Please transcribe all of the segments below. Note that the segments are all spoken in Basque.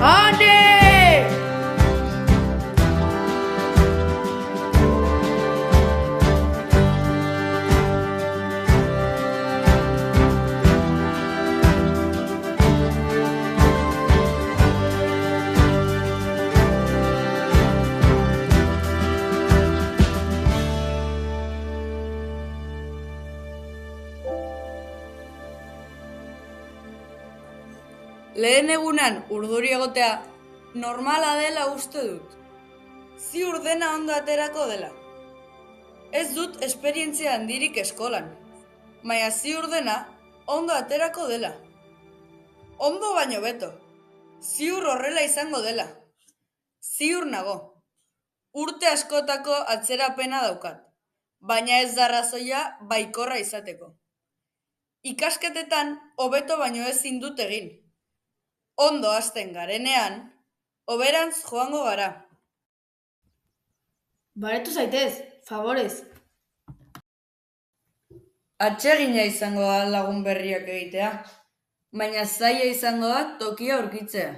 Ane! Lehen egunan urduri egotea normala dela uste dut. Ziur dena ondo aterako dela. Ez dut esperientzia handirik eskolan, baina ziur dena ondo aterako dela. Ondo baino beto, ziur horrela izango dela. Ziur nago. Urte askotako atzerapena daukat, baina ez da arrazoia baikorra izateko. Ikasketetan hobeto baino ezin dut egin. Ondo hasten garenean, hoberantz joango gara. Baretu zaitez, favorez. Atsegina izango da lagun berriak egitea, baina zaila izango da tokia aurkitzea.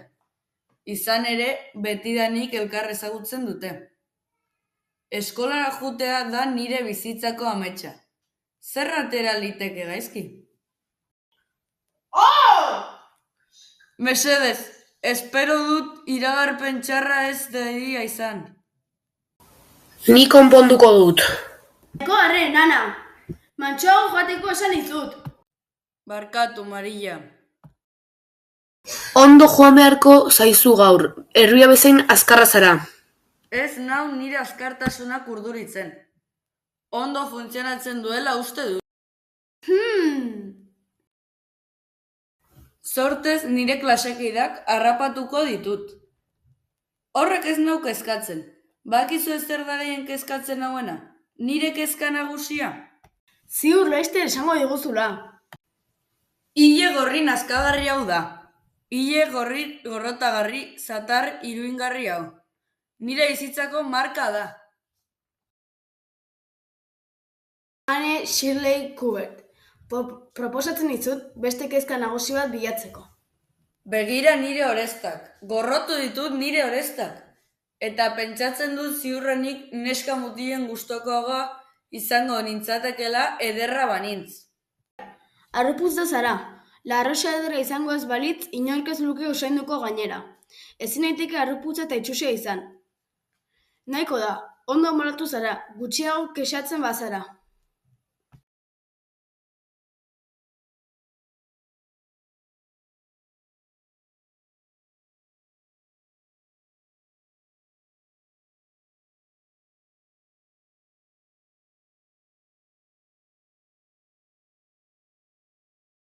Izan ere, betidanik elkar ezagutzen dute. Eskolara joatea da nire bizitzako ametsa. Zer atera liteke gaizki? Mesedez, espero dut iragarpen txarra ez dadila izan. Ni konponduko dut. Eko arre, nana. Mantsoago joateko esan dizut. Barkatu, Marilla. Ondo joan beharko zaizu gaur, herria bezain azkarra zara. Ez nau nire azkartasunak urduritzen. Ondo funtzionatzen duela uste dut. Sortez nire klasekidak harrapatuko ditut. Horrek ez nau kezkatzen. Bakizu ez zer da gehien kezkatzen hauena? Nire kezka nagusia? Ziur laizter esango diguzula. Ile gorri nazkagarri hau da. Ile gorri gorrotagarri, zatar iruingarri hau. Nire bizitzako marka da. Anne Shirley Kubert. Proposatzen dizut beste kezka nagusi bat bilatzeko. Begira nire orestak. Gorrotu ditut nire orestak. Eta pentsatzen dut ziurrenik neska mutilen gustokoagoa izango nintzatekela ederra banintz. Harruputz da zara. Larroxa ederra izango ez balitz, inork ez luke usainduko gainera. Ezin daiteke harruputza eta itxusia izan. Nahiko da, ondo molatu zara, gutxiago kexatzen bazara.